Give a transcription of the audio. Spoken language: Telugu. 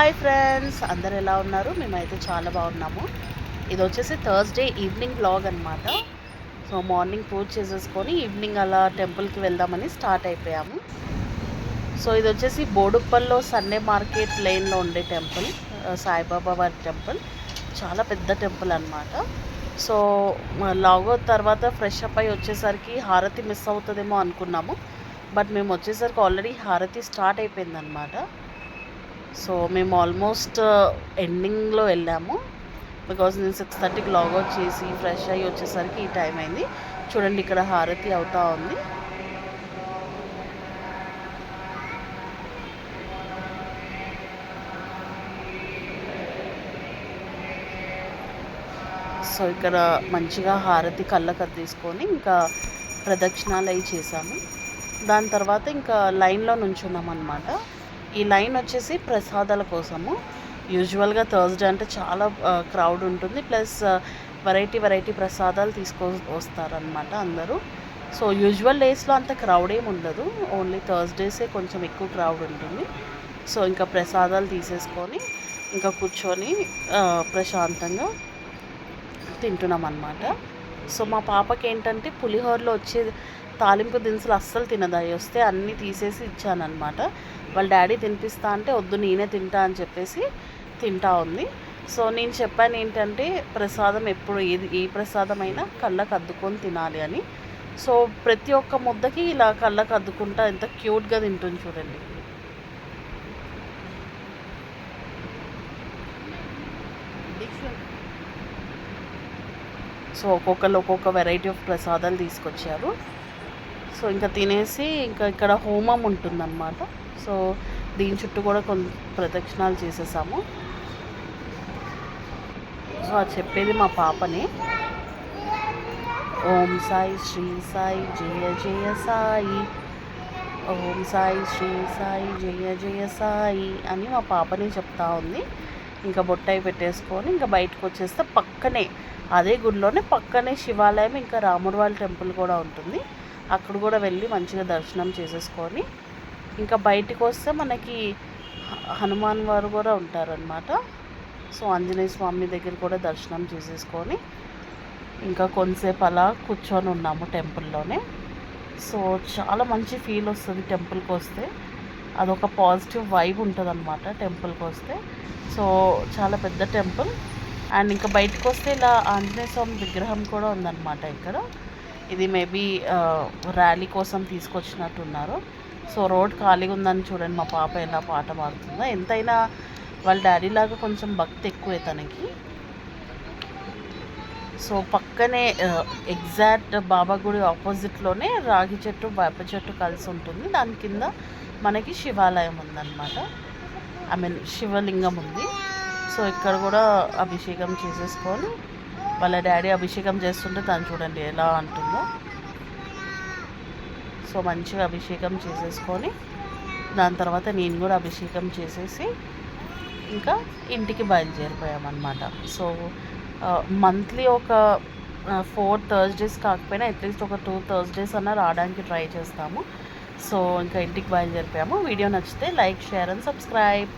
హాయ్ ఫ్రెండ్స్, అందరు ఎలా ఉన్నారు? మేమైతే చాలా బాగున్నాము. ఇది వచ్చేసి థర్స్డే ఈవినింగ్ వ్లాగ్ అనమాట. సో మార్నింగ్ పూజ చేసేసుకొని ఈవినింగ్ అలా టెంపుల్కి వెళ్దామని స్టార్ట్ అయిపోయాము. సో ఇది వచ్చేసి బోడుప్పల్లో సండే మార్కెట్ లైన్లో ఉండే టెంపుల్, సాయిబాబా వారి టెంపుల్. చాలా పెద్ద టెంపుల్ అనమాట. సో లాగో తర్వాత ఫ్రెష్ అప్ అయ్యి వచ్చేసరికి హారతి మిస్ అవుతుందేమో అనుకున్నాము. బట్ మేము వచ్చేసరికి ఆల్రెడీ హారతి స్టార్ట్ అయిపోయిందనమాట. సో మేము ఆల్మోస్ట్ ఎండింగ్లో వెళ్ళాము. బికాజ్ నేను 6:30కి లాగౌట్ చేసి ఫ్రెష్ అయ్యి వచ్చేసరికి ఈ టైం అయింది. చూడండి, ఇక్కడ హారతి అవుతా ఉంది. సో ఇక్కడ మంచిగా హారతి కళ్ళకు తీసుకొని ఇంకా ప్రదక్షిణాలు అవి చేసాము. దాని తర్వాత ఇంకా లైన్లో నుంచున్నాం అనమాట. ఈ లైన్ వచ్చేసి ప్రసాదాల కోసము. యూజువల్గా థర్స్డే అంటే చాలా క్రౌడ్ ఉంటుంది, ప్లస్ వెరైటీ ప్రసాదాలు వస్తారనమాట అందరూ. సో యూజువల్ డేస్లో అంత క్రౌడ్ ఏమి ఉండదు, ఓన్లీ థర్స్డేసే కొంచెం ఎక్కువ క్రౌడ్ ఉంటుంది. సో ఇంకా ప్రసాదాలు తీసేసుకొని ఇంకా కూర్చొని ప్రశాంతంగా తింటున్నాం అన్నమాట. సో మా పాపకి ఏంటంటే పులిహోరలో వచ్చే తాలింపు దినుసులు అస్సలు తినదు. అవి వస్తే అన్నీ తీసేసి ఇచ్చానమాట. వాళ్ళ డాడీ తినిపిస్తా అంటే వద్దు నేనే తింటా అని చెప్పేసి తింటా ఉంది. సో నేను చెప్పాను ఏంటంటే ప్రసాదం ఎప్పుడు ఏ ప్రసాదమైనా కళ్ళకు అద్దుకొని తినాలి అని. సో ప్రతి ఒక్క ముద్దకి ఇలా కళ్ళకు అద్దుకుంటా ఎంత క్యూట్గా తింటుంది చూడండి. సో ఒక్కొక్కరు ఒక్కొక్క వెరైటీ ఆఫ్ ప్రసాదాలు తీసుకొచ్చారు. సో ఇంకా తినేసి ఇంకా ఇక్కడ హోమం ఉంటుందన్నమాట. సో దీని చుట్టూ కూడా కొన్ని ప్రదక్షిణాలు చేసేసాము. సో అది చెప్పేది మా పాపని. ఓం సాయి శ్రీ సాయి జయ జయ సాయి, ఓం సాయి శ్రీ సాయి జయ జయ సాయి అని మా పాపని చెప్తా ఉంది. ఇంకా బొట్టాయి పెట్టేసుకొని ఇంకా బయటకు వచ్చేస్తే పక్కనే అదే గుడిలోనే పక్కనే శివాలయం, ఇంకా రాముడి వాళ్ళ టెంపుల్ కూడా ఉంటుంది. అక్కడ కూడా వెళ్ళి మంచిగా దర్శనం చేసేసుకొని ఇంకా బయటకు వస్తే మనకి హనుమాన్ వారు కూడా ఉంటారనమాట. సో ఆంజనేయ స్వామి దగ్గర కూడా దర్శనం చేసేసుకొని ఇంకా కొంతసేపు అలా కూర్చొని ఉన్నాము టెంపుల్లోనే. సో చాలా మంచి ఫీల్ వస్తుంది టెంపుల్కి వస్తే. అదొక పాజిటివ్ వైబ్ ఉంటుంది అనమాట టెంపుల్కి వస్తే. సో చాలా పెద్ద టెంపుల్. అండ్ ఇంకా బయటకు వస్తే ఇలా ఆంజనేయ స్వామి విగ్రహం కూడా ఉందన్నమాట ఇక్కడ. ఇది మేబీ ర్యాలీ కోసం తీసుకొచ్చినట్టున్నారు. సో రోడ్ ఖాళీగా ఉందని చూడండి మా పాప ఎలా పాట పాడుతుందో. ఎంతైనా వాళ్ళ డాడీ లాగా కొంచెం భక్తి ఎక్కువే తనకి. సో పక్కనే ఎగ్జాక్ట్ బాబా గుడి ఆపోజిట్లోనే రాగి చెట్టు వేప చెట్టు కలిసి ఉంటుంది. దాని కింద మనకి శివాలయం ఉందన్నమాట. ఐ మీన్ శివలింగం ఉంది. సో ఇక్కడ కూడా అభిషేకం చేసేసుకొని వాళ్ళ డాడీ అభిషేకం చేస్తుంటే తను చూడండి ఎలా అంటుందో. సో మంచిగా అభిషేకం చేసేసుకొని దాని తర్వాత నేను కూడా అభిషేకం చేసేసి ఇంకా ఇంటికి బయలుదేరిపోయామన్నమాట. సో మంత్లీ ఒక 4 థర్స్డేస్ కాకపోయినా అట్లీస్ట్ ఒక 2 థర్స్డేస్ అన్నా రావడానికి ట్రై చేస్తాము. సో ఇంకా ఇంటికి బయలుదేరిపోయాము. వీడియో నచ్చితే లైక్, షేర్ అండ్ సబ్స్క్రైబ్.